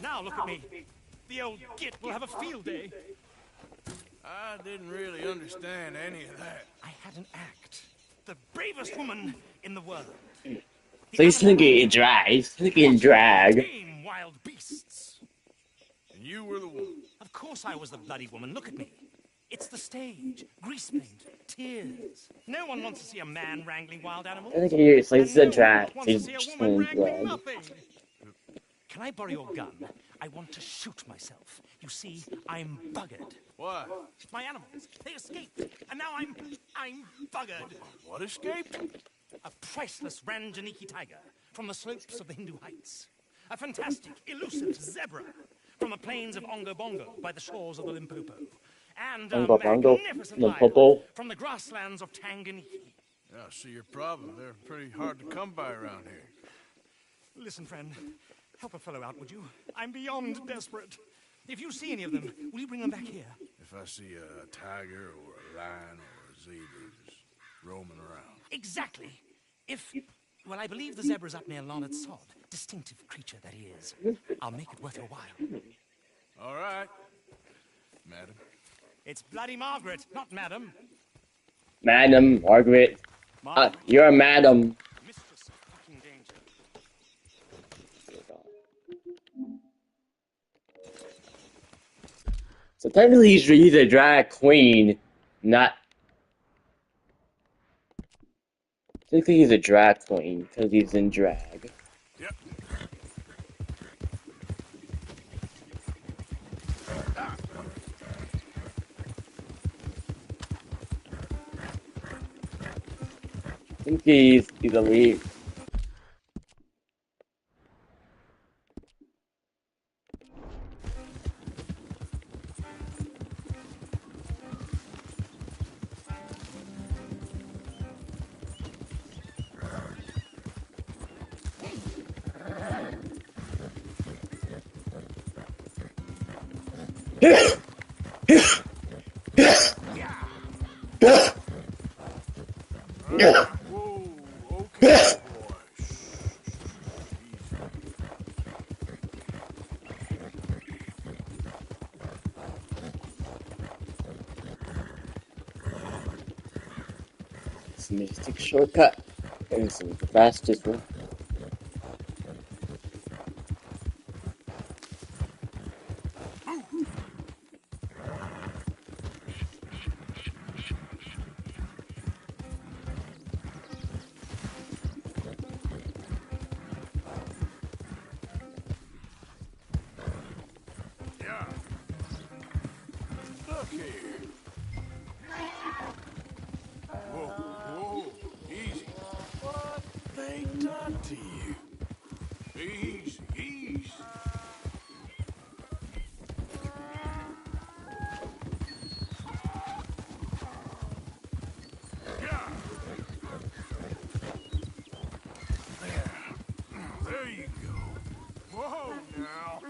Now look at me. The old git will have a field day.
I didn't really understand any of that.
I had an act. The bravest woman in the world.
So he's thinking in drag. He's thinking in drag.
Tame wild beasts.
And you were the woman.
Of course I was the bloody woman. Look at me. It's the stage. Grease paint. Tears. No one wants to see a man wrangling wild animals.
I think he's like the drag.
Wants to
He's
see a
just
woman
in
wrangling
drag.
nothing. Can I borrow your gun? I want to shoot myself. You see, I'm buggered.
Why?
My animals, they escaped, and now I'm buggered.
What escaped?
A priceless Ranjaniki tiger from the slopes of the Hindu Heights. A fantastic, elusive zebra from the plains of Ongo Bongo by the shores of the Limpopo. And a magnificent lion from the grasslands of Tanganyika.
Yeah, I see your problem. They're pretty hard to come by around here.
Listen, friend, help a fellow out, would you? I'm beyond desperate. If you see any of them, will you bring them back here?
If I see a tiger or a lion or a zebra just roaming around.
Exactly. Well, I believe the zebra's up near Larned Sod. Distinctive creature that he is. I'll make it worth your while.
All right, madam.
It's bloody Margaret, not madam.
Madam, Margaret. You're a madam.
Mistress of fucking danger.
So technically he's a drag queen, not... Technically he's a drag queen, because he's in drag.
Yep.
I think he's a lead.
Whoa, okay, boy.
It's a mystic shortcut. And it's the fastest one.
Yeah. Look here. Whoa, whoa, easy. What they done to you? Easy, easy. Yeah. There you go. Whoa, now.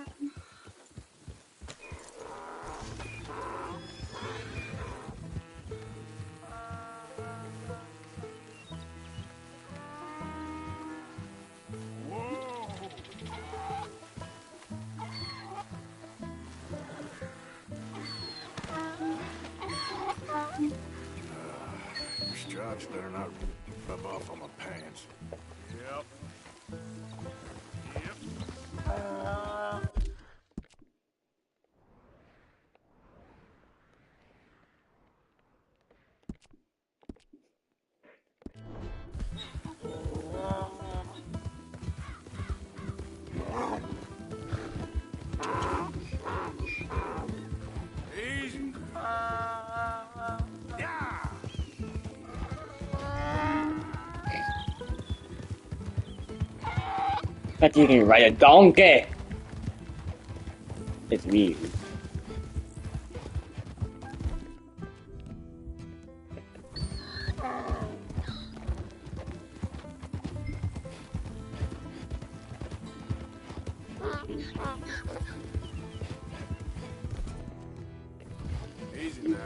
Your stripes better not rub off on my pants. Yep. Yep. Easy. Yeah.
But you can ride a donkey. It's weird.
Easy now.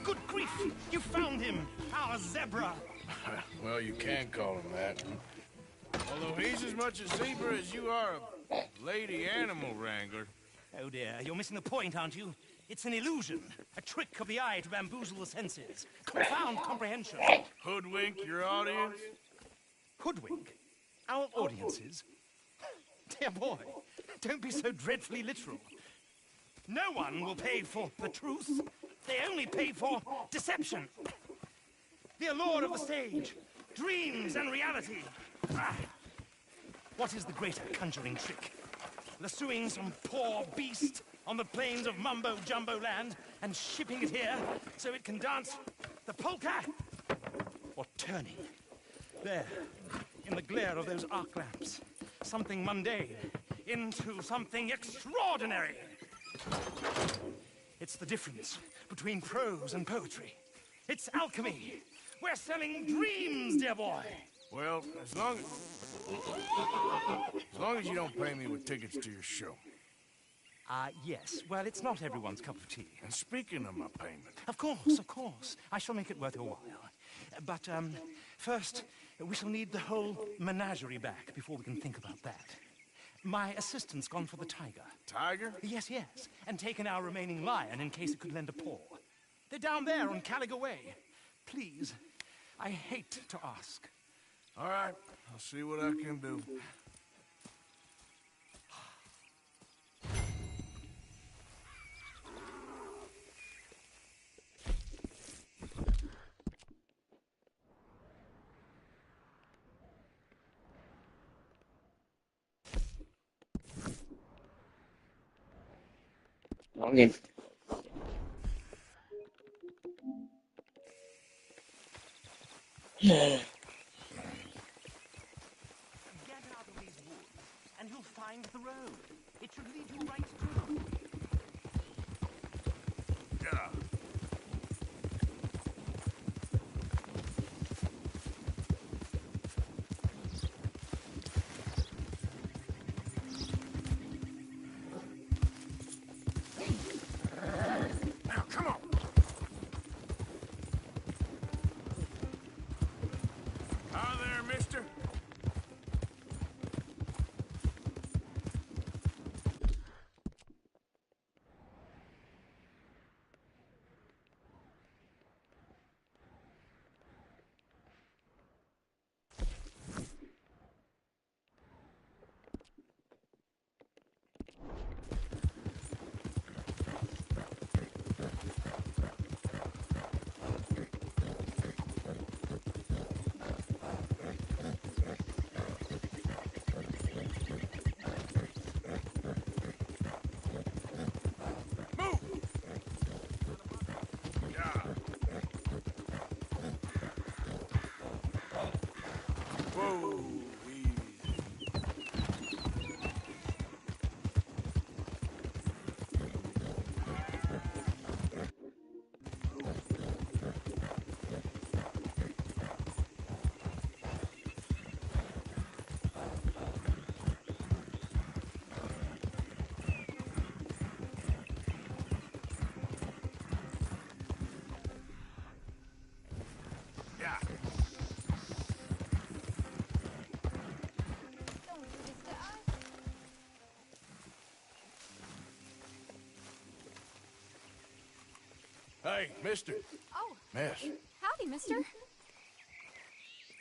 Good grief! You found him! Our zebra!
Well, you can call him that. Although he's as much a zebra as you are a lady animal wrangler.
Oh dear, you're missing the point, aren't you? It's an illusion. A trick of the eye to bamboozle the senses. Confound comprehension.
Hoodwink your audience?
Hoodwink? Our audiences? Dear boy, don't be so dreadfully literal. No one will pay for the truth. They only pay for deception.
The allure of the stage. Dreams and reality. Ah. What is the greater conjuring trick? Lassoing some poor beast on the plains of Mumbo-Jumbo land and shipping it here so it can dance the polka? Or turning, there, in the glare of those arc lamps, something mundane into something extraordinary? It's the difference between prose and poetry. It's alchemy. We're selling dreams, dear boy.
Well, as long as you don't pay me with tickets to your show.
Yes. Well, it's not everyone's cup of tea.
And speaking of my payment...
Of course. I shall make it worth your while. But, first, we shall need the whole menagerie back before we can think about that. My assistant's gone for the tiger.
Tiger?
Yes. And taken our remaining lion in case it could lend a paw. They're down there on Caliga Way. Please, I hate to ask.
All right, I'll see what I can do.
Login. Yeah.
Get out of these woods, and you'll find the road. It should lead you right to.
Yeah. Now, come on. Hi there, mister. Whoa, easy. Yeah.
Don't do this to us.
Hey, mister.
Oh,
Miss,
howdy, mister.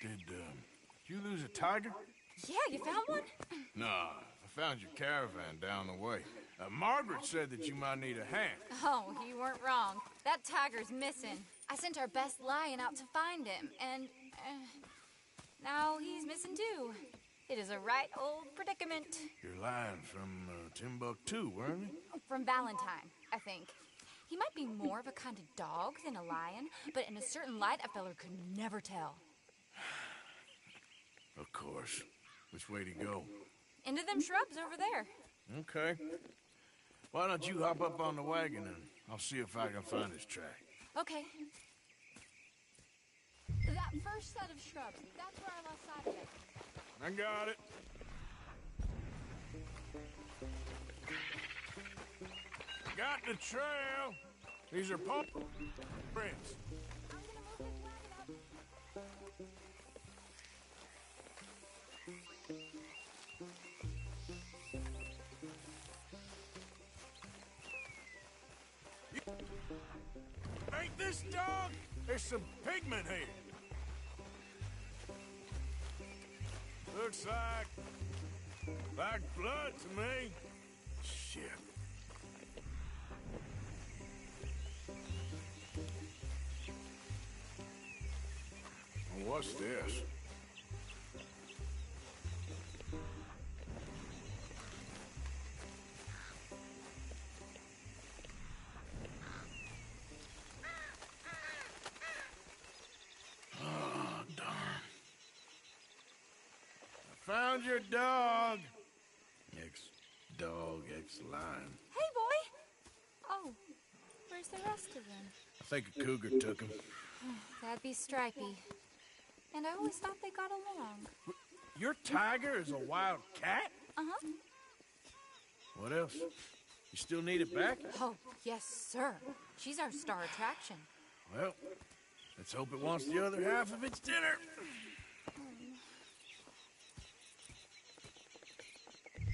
did you lose a tiger?
Yeah, you found one?
Nah, I found your caravan down the way. Margaret said that you might need a hand.
Oh, you weren't wrong. That tiger's missing. I sent our best lion out to find him, and now he's missing too. It is a right old predicament.
Your lion from Timbuktu, weren't he?
From Valentine, I think. He might be more of a kind of dog than a lion, but in a certain light, a feller could never tell.
Of course. Which way to go?
Into them shrubs over there.
Okay. Why don't you hop up on the wagon and I'll see if I can find his track.
Okay. That first set of shrubs, that's where I lost sight of it.
I got it. Got the trail. These are paw prints.
I'm gonna move this wagon up.
Ain't this dog? There's some pigment here. Looks like blood to me. Shit. What's this? Oh, darn. I found your dog. Ex-dog, ex-lion.
Hey, boy! Oh, where's the rest of them?
I think a cougar took him.
That'd be Stripey. And I always thought they got along.
Your tiger is a wild cat?
Uh-huh.
What else? You still need it back?
Oh, yes, sir. She's our star attraction.
Well, let's hope it wants the other half of its dinner.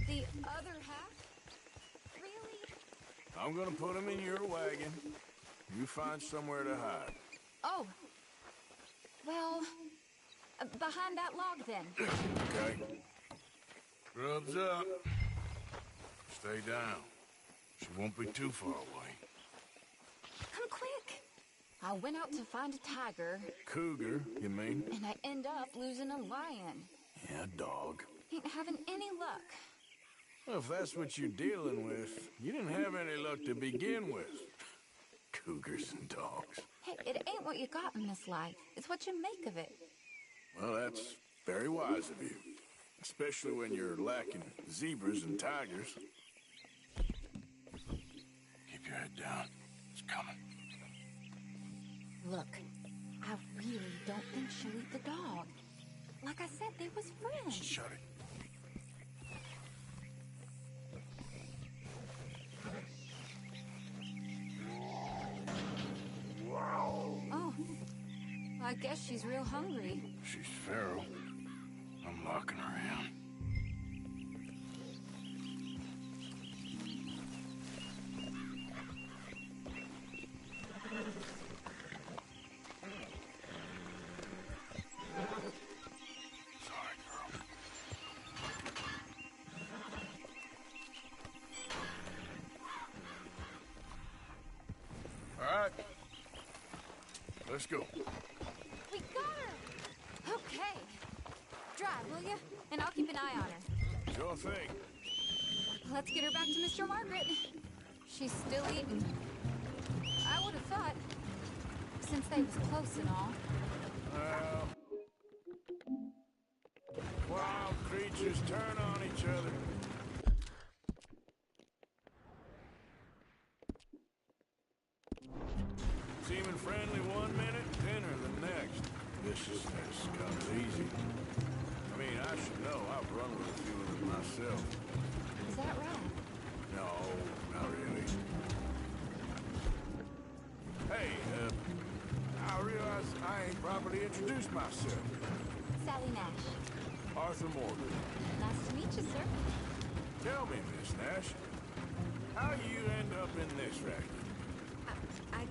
The other half? Really?
I'm gonna put him in your wagon. You find somewhere to hide.
Oh. Well, behind that log, then.
Okay. Grub's up. Stay down. She won't be too far away.
Come quick. I went out to find a tiger.
Cougar, you mean?
And I end up losing a lion.
Yeah, dog.
Ain't having any luck.
Well, if that's what you're dealing with, you didn't have any luck to begin with. Cougars and dogs.
Hey, it ain't what you got in this life. It's what you make of it.
Well, that's very wise of you. Especially when you're lacking zebras and tigers. Keep your head down. It's coming.
Look, I really don't think she'll eat the dog. Like I said, they was friends.
Shut it.
Oh, I guess she's real hungry.
She's feral. I'm locking her in. Sorry, girl. All right. Let's go.
We got her! Okay. Drive, will you? And I'll keep an eye on her.
Sure thing.
Let's get her back to Mr. Margaret. She's still eating. I would have thought, since they was close and all.
Well, wild creatures turn on each other. Seeming friendly one minute, dinner the next. Viciousness comes easy. I mean, I should know. I've run with a few of them myself.
Is that right?
No, not really. Hey, I realize I ain't properly introduced myself.
Sally Nash.
Arthur Morgan.
Nice to meet you, sir.
Tell me, Miss Nash, how you end up in this racket?
I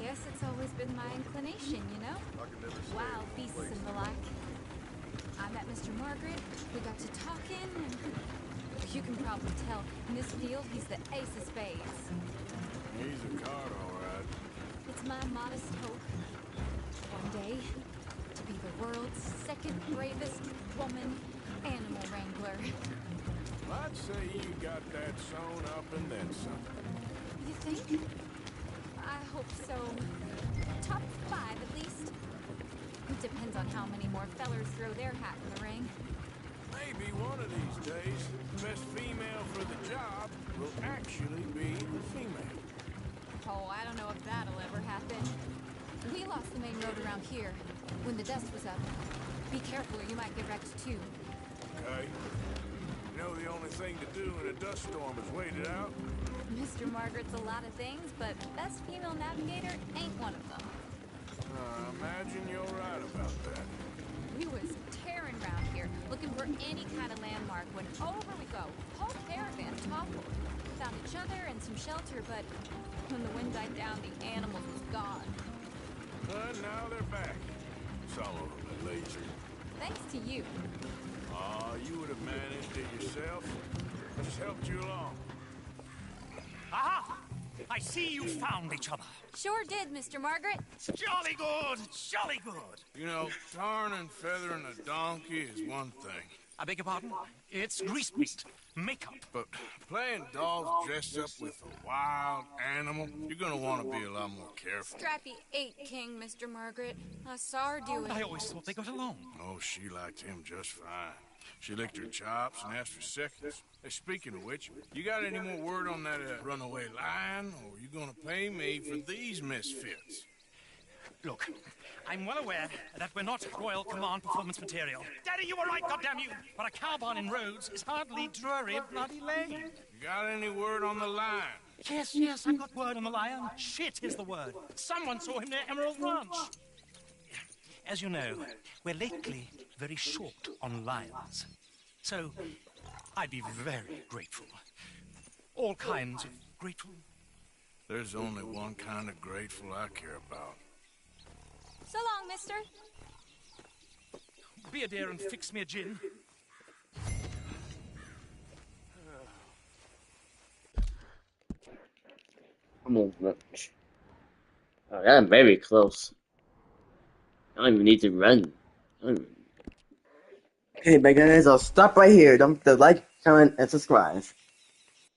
guess it's always been my inclination, you know? Wild beasts and the like. I met Mr. Margaret, we got to talking, and you can probably tell, in this field, he's the ace of spades.
He's a card, all right.
It's my modest hope, one day, to be the world's second bravest woman animal wrangler.
I'd say you got that sewn up and then some.
You think? I hope so. Top 5, at least. It depends on how many more fellers throw their hat in the ring.
Maybe one of these days, the best female for the job will actually be the female.
Oh, I don't know if that'll ever happen. We lost the main road around here when the dust was up. Be careful or you might get wrecked too.
Okay. You know the only thing to do in a dust storm is wait it out?
Mr. Margaret's a lot of things, but best female navigator ain't one of them.
Imagine you're right about that.
We was tearing around here, looking for any kind of landmark when over we go. Whole caravan toppled. Found each other and some shelter, but when the wind died down, the animals was gone.
But now they're back. Some of them, at least.
Thanks to you.
You would have managed it yourself. I just helped you along.
Aha! I see you found each other.
Sure did, Mr. Margaret.
Jolly good, jolly good.
You know, tarring and feathering a donkey is one thing.
I beg your pardon? It's grease paint, makeup.
But playing dogs dressed up with a wild animal, you're gonna want to be a lot more careful.
Scrappy ate King, Mr. Margaret. I saw her do it.
I always thought they got along.
Oh, she liked him just fine. She licked her chops and asked for seconds. Hey, speaking of which, you got any more word on that runaway lion, or are you gonna pay me for these misfits?
Look, I'm well aware that we're not Royal Command performance material. Daddy, you were right, goddamn you! But a cow barn in Rhodes is hardly Drury Bloody Lane.
You got any word on the lion?
Yes, I've got word on the lion. Shit is the word. Someone saw him near Emerald Ranch. As you know, we're lately very short on lions. So, I'd be very grateful. All kinds of grateful.
There's only one kind of grateful I care about.
So long, mister.
Be a dear and fix me a gin.
Movement. Oh, yeah, I'm very close. I don't even need to run. Okay, bye guys, I'll stop right here. Don't forget to like, comment, and subscribe.